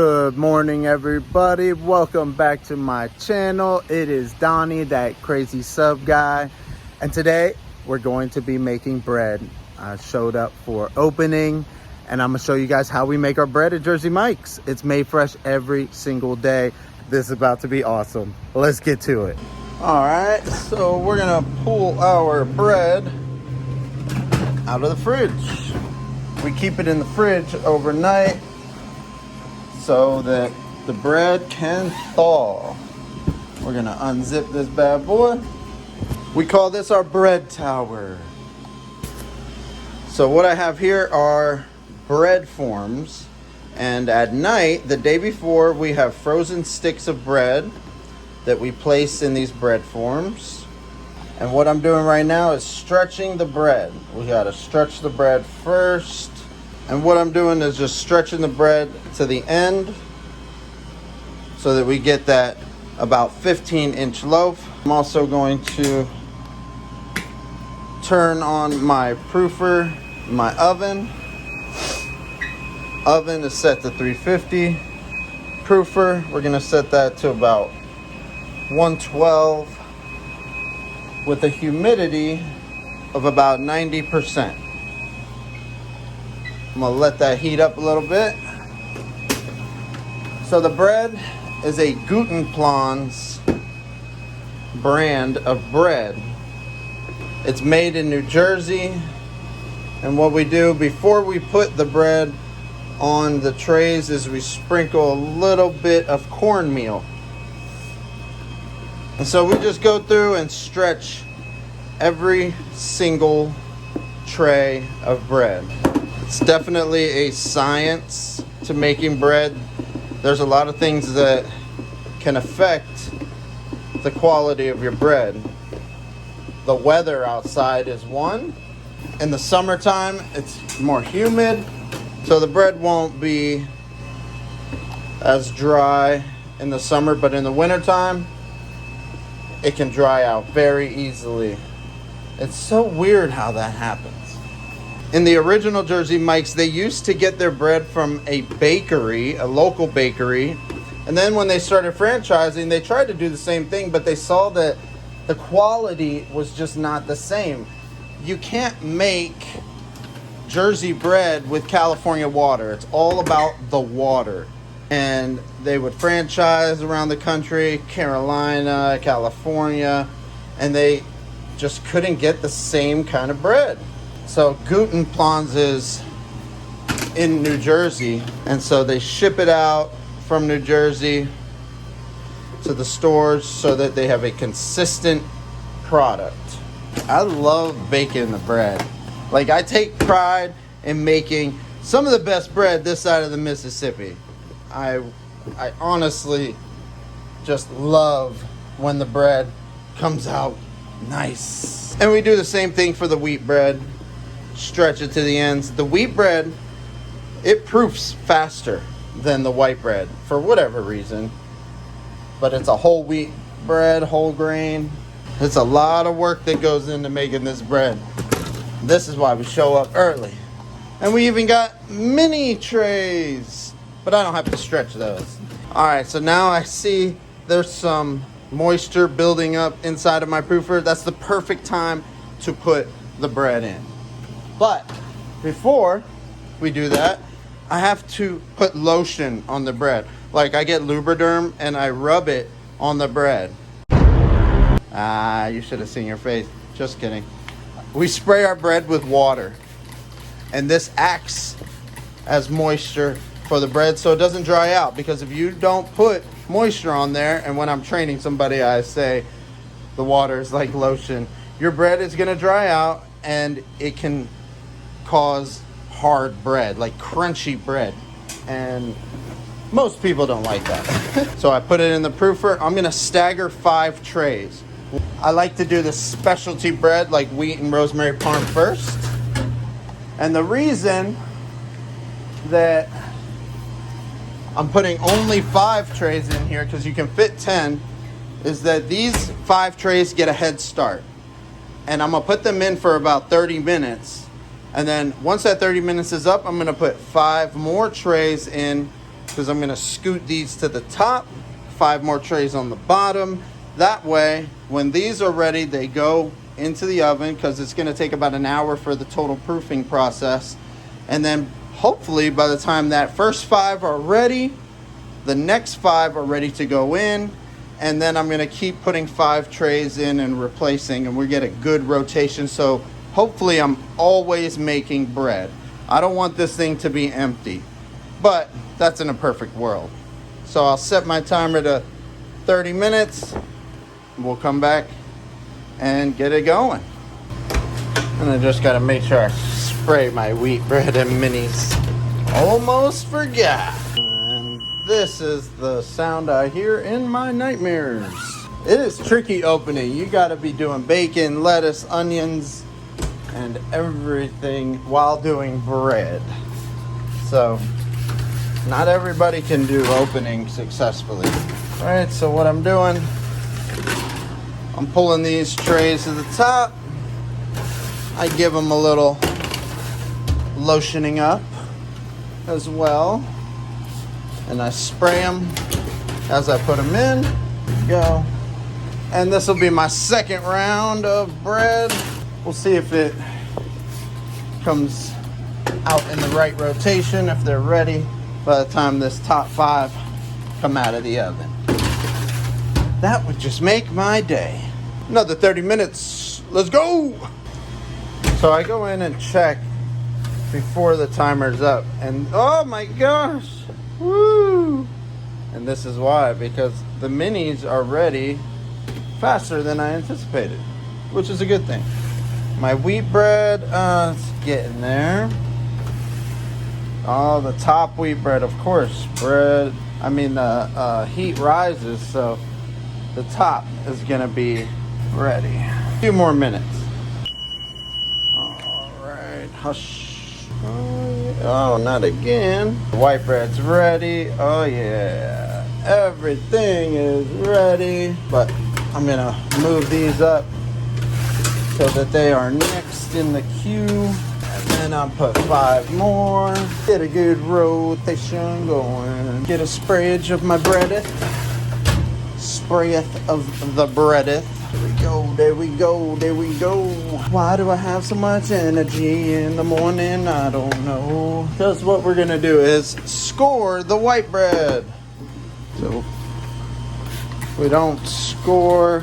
Good morning, everybody. Welcome back to my channel. It is Donnie, that crazy sub guy, and today we're going to be making bread. I showed up for opening, and I'm gonna show you guys how we make our bread at Jersey Mike's. It's made fresh every single day. This is about to be awesome. Let's get to it. All right, so we're gonna pull our bread out of the fridge. We keep it in the fridge overnight so that the bread can thaw. We're gonna unzip this bad boy. We call this our bread tower. So what I have here are bread forms, and at night, the day before, we have frozen sticks of bread that we place in these bread forms. And what I'm doing right now is stretching the bread. We gotta stretch the bread first. And what I'm doing is just stretching the bread to the end so that we get that about 15-inch loaf. I'm also going to turn on my proofer, my oven. Oven is set to 350. Proofer, we're gonna set that to about 112 with a humidity of about 90%. I'm gonna let that heat up a little bit. So the bread is a Gutenplans brand of bread. It's made in New Jersey. And what we do before we put the bread on the trays is we sprinkle a little bit of cornmeal. And so we just go through and stretch every single tray of bread. It's definitely a science to making bread. There's a lot of things that can affect the quality of your bread. The weather outside is one. In the summertime, it's more humid, so the bread won't be as dry in the summer, but in the wintertime, it can dry out very easily. It's so weird how that happens. In the original Jersey Mike's, they used to get their bread from a bakery, a local bakery. And then when they started franchising, they tried to do the same thing, but they saw that the quality was just not the same. You can't make Jersey bread with California water. It's all about the water. And they would franchise around the country, Carolina, California, and they just couldn't get the same kind of bread. So Gutenplans is in New Jersey, and so they ship it out from New Jersey to the stores so that they have a consistent product. I love baking the bread. Like, I take pride in making some of the best bread this side of the Mississippi. I honestly just love when the bread comes out nice. And we do the same thing for the wheat bread. Stretch it to the ends. The wheat bread, it proofs faster than the white bread for whatever reason. But it's a whole wheat bread, whole grain. It's a lot of work that goes into making this bread. This is why we show up early. And we even got mini trays, but I don't have to stretch those. All right, so now I see there's some moisture building up inside of my proofer. That's the perfect time to put the bread in. But before we do that, I have to put lotion on the bread. Like, I get Lubriderm and I rub it on the bread. You should have seen your face. Just kidding. We spray our bread with water, and this acts as moisture for the bread so it doesn't dry out. Because if you don't put moisture on there, and when I'm training somebody I say the water is like lotion, your bread is going to dry out and it can cause hard bread, like crunchy bread, and most people don't like that. So I put it in the proofer. I'm gonna stagger 5 trays. I like to do the specialty bread like wheat and rosemary parm first, and the reason that I'm putting only 5 trays in here, because you can fit 10, is that these 5 trays get a head start, and I'm gonna put them in for about 30 minutes. And then once that 30 minutes is up, I'm going to put 5 more trays in because I'm gonna scoot these to the top, 5 more trays on the bottom. That way, when these are ready, they go into the oven, because it's gonna take about an hour for the total proofing process. And then hopefully by the time that first 5 are ready, the next 5 are ready to go in. And then I'm gonna keep putting 5 trays in and replacing, and we get a good rotation. So hopefully I'm always making bread. I don't want this thing to be empty, but that's in a perfect world. So I'll set my timer to 30 minutes. We'll come back and get it going. And I just gotta make sure I spray my wheat bread and minis. Almost forgot. And this is the sound I hear in my nightmares. It is tricky opening. You gotta be doing bacon, lettuce, onions, and everything while doing bread. So not everybody can do opening successfully. All right, so what I'm doing, I'm pulling these trays to the top. I give them a little lotioning up as well. And I spray them as I put them in. There we go. And this will be my second round of bread. We'll see if it comes out in the right rotation, if they're ready by the time this top 5 come out of the oven. That would just make my day. Another 30 minutes. Let's go. So I go in and check before the timer's up, and oh my gosh, woo! And this is why, because the minis are ready faster than I anticipated, which is a good thing. My wheat bread, it's getting there. Oh, the top wheat bread, of course. Heat rises, so the top is gonna be ready. A few more minutes. All right, hush. Oh, not again. The white bread's ready. Oh yeah, everything is ready. But I'm gonna move these up so that they are next in the queue. And then I'll put 5 more. Get a good rotation going. Get a sprayage of my breadeth. Sprayeth of the breadeth. There we go, there we go, there we go. Why do I have so much energy in the morning? I don't know. Because what we're gonna do is score the white bread. So we don't score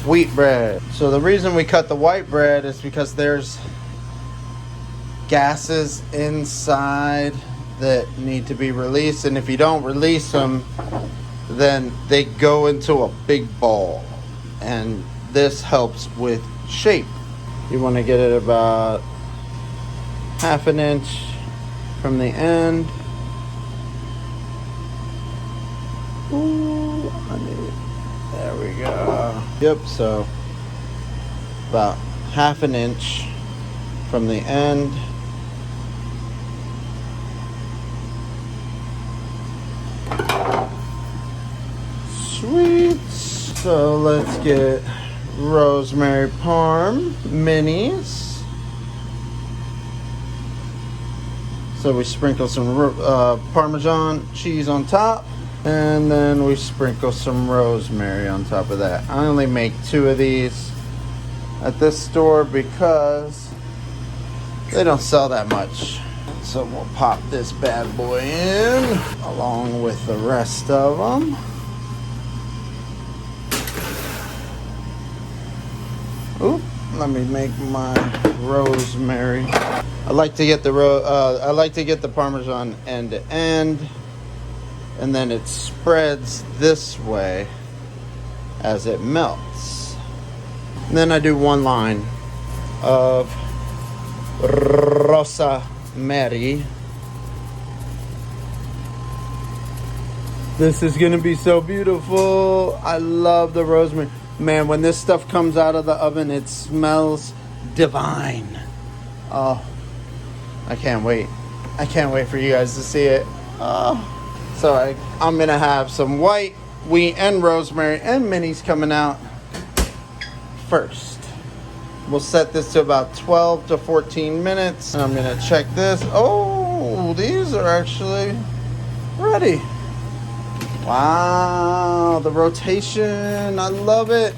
wheat bread. So the reason we cut the white bread is because there's gases inside that need to be released, and if you don't release them, then they go into a big ball, and this helps with shape. You want to get it about 1/2 inch from the end. Ooh, there we go. Yep, so about 1/2 inch from the end. Sweet. So let's get rosemary parm minis. So we sprinkle some Parmesan cheese on top, and then we sprinkle some rosemary on top of that. I only make 2 of these at this store because they don't sell that much. So we'll pop this bad boy in along with the rest of them. Oop, let me make my rosemary. I like to get the Parmesan end to end, and then it spreads this way as it melts. And then I do 1 line of rosemary. This is gonna be so beautiful. I love the rosemary. Man, when this stuff comes out of the oven, it smells divine. Oh, I can't wait. I can't wait for you guys to see it. Oh. So I'm going to have some white wheat and rosemary and minis coming out first. We'll set this to about 12 to 14 minutes. And I'm going to check this. Oh, these are actually ready. Wow, the rotation, I love it.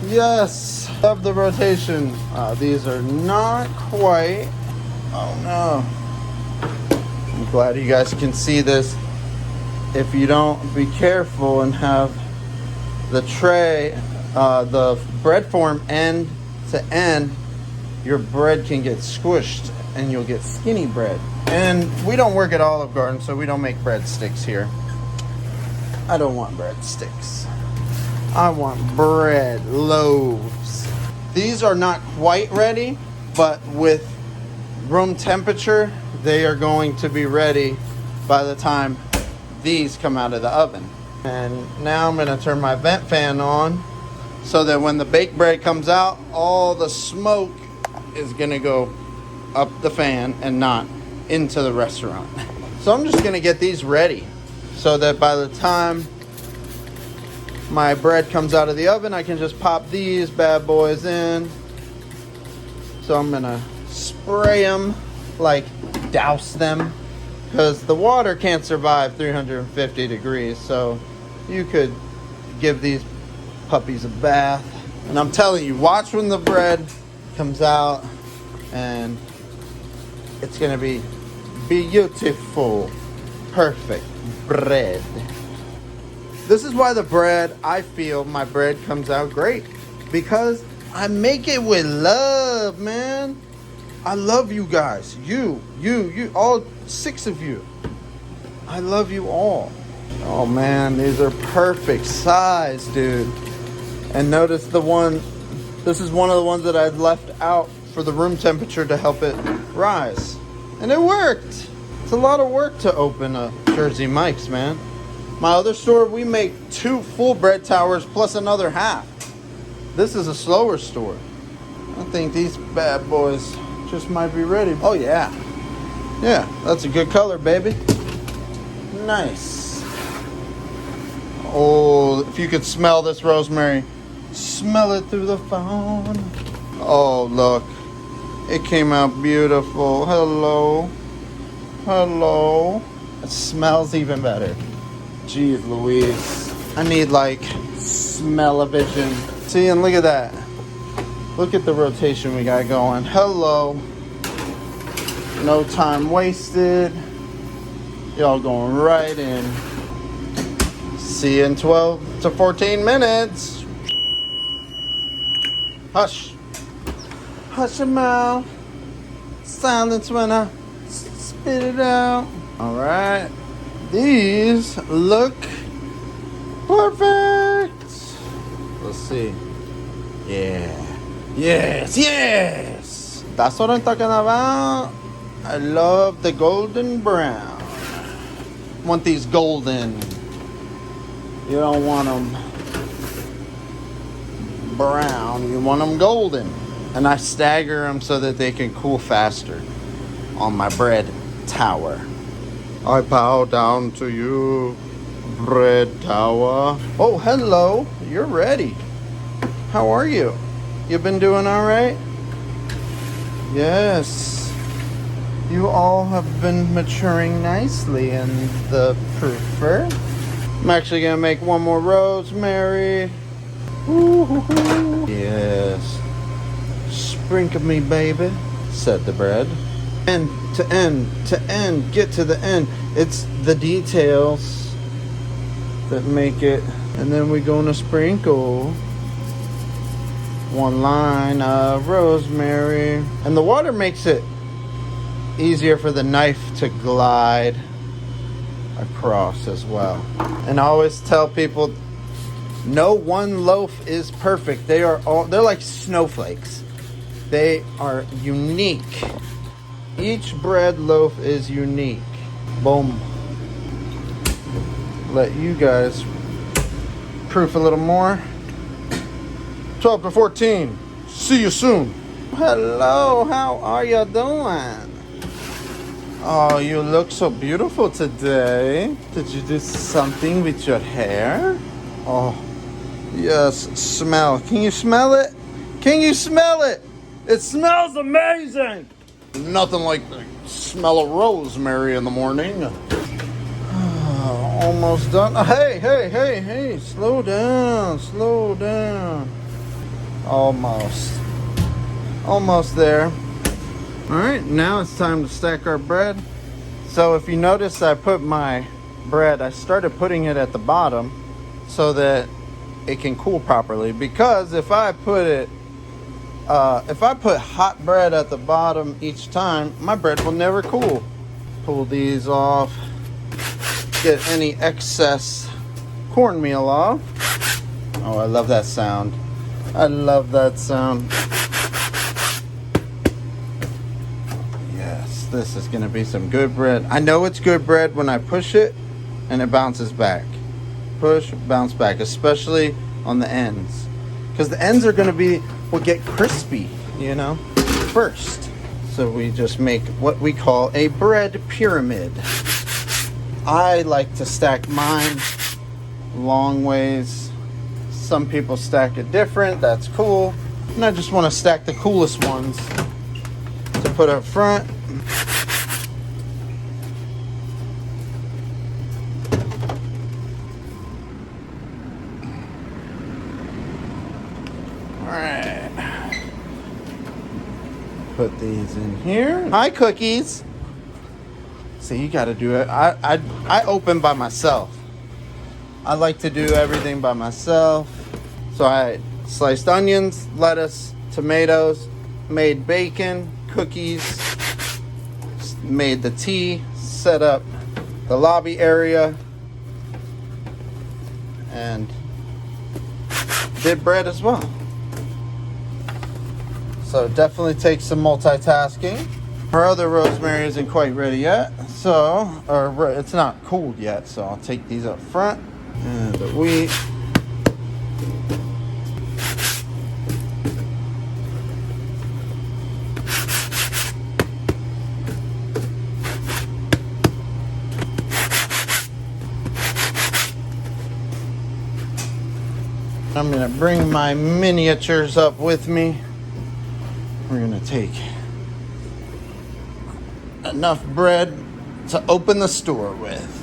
Yes, love the rotation. These are not quite. Oh no. I'm glad you guys can see this. If you don't be careful and have the tray, the bread form end to end, your bread can get squished and you'll get skinny bread. And we don't work at Olive Garden, so we don't make breadsticks here. I don't want breadsticks. I want bread loaves. These are not quite ready, but with room temperature, they are going to be ready by the time these come out of the oven. And now I'm gonna turn my vent fan on so that when the baked bread comes out, all the smoke is gonna go up the fan and not into the restaurant. So I'm just gonna get these ready so that by the time my bread comes out of the oven, I can just pop these bad boys in. So I'm gonna spray them, like douse them, because the water can't survive 350 degrees. So you could give these puppies a bath. And I'm telling you, watch when the bread comes out and it's gonna be beautiful, perfect bread. This is why the bread, I feel my bread comes out great, because I make it with love, man. I love you guys. You, all 6 of you. I love you all. Oh man, these are perfect size, dude. And notice the one, this is one of the ones that I left out for the room temperature to help it rise. And it worked. It's a lot of work to open a Jersey Mike's, man. My other store, we make 2 full bread towers plus another half. This is a slower store. I think these bad boys just might be ready. Oh yeah. Yeah, that's a good color, baby. Nice. Oh, if you could smell this rosemary. Smell it through the phone. Oh, look. It came out beautiful. Hello. Hello. It smells even better. Jeez Louise. I need like smell-o-vision. See, and look at that. Look at the rotation we got going. Hello. No time wasted. Y'all going right in. See you in 12 to 14 minutes. Hush. Hush your mouth. Silence when I spit it out. All right. These look perfect. Let's see. Yeah. Yes, yes. That's what I'm talking about. I love the golden brown. Want these golden. You don't want them brown. You want them golden. And I stagger them so that they can cool faster on my bread tower. I bow down to you, bread tower. Oh, hello. You're ready. How are you? You been doing all right? Yes. You all have been maturing nicely in the proofer. I'm actually going to make one more rosemary. Ooh. Yes. Sprinkle me, baby, said the bread. End to end to end, get to the end. It's the details that make it. And then we're going to sprinkle 1 line of rosemary. And the water makes it easier for the knife to glide across as well. And I always tell people, no one loaf is perfect. They're like snowflakes. They are unique. Each bread loaf is unique. Boom. Let you guys proof a little more. 12 to 14. See you soon. Hello, how are you doing? Oh, you look so beautiful today. Did you do something with your hair? Oh, yes, smell. Can you smell it? Can you smell it? It smells amazing. Nothing like the smell of rosemary in the morning. almost done. Hey, hey, hey, hey, slow down, slow down. Almost. Almost there. All right, now it's time to stack our bread. So if you notice, I put my bread, I started putting it at the bottom so that it can cool properly. Because if I put hot bread at the bottom each time, my bread will never cool. Pull these off. Get any excess cornmeal off. Oh, I love that sound. I love that sound. Yes, this is going to be some good bread. I know it's good bread when I push it and it bounces back. Push, bounce back, especially on the ends. Because the ends are going to will get crispy, you know, first. So we just make what we call a bread pyramid. I like to stack mine long ways. Some people stack it different. That's cool. And I just want to stack the coolest ones to put up front. All right. Put these in here. Hi, cookies. See, you got to do it. I open by myself. I like to do everything by myself. So I sliced onions, lettuce, tomatoes, made bacon, cookies, made the tea, set up the lobby area, and did bread as well. So it definitely takes some multitasking. Our other rosemary isn't quite ready yet, or it's not cooled yet, so I'll take these up front. And the wheat. I'm gonna bring my miniatures up with me. We're gonna take enough bread to open the store with.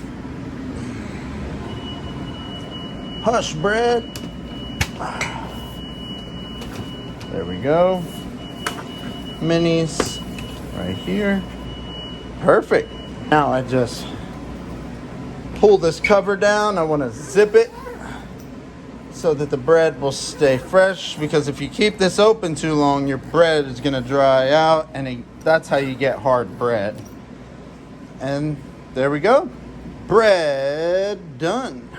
Hush bread. There we go. Minis right here. Perfect. Now I just pull this cover down. I want to zip it so that the bread will stay fresh, because if you keep this open too long, your bread is going to dry out, and that's how you get hard bread. And there we go. Bread done.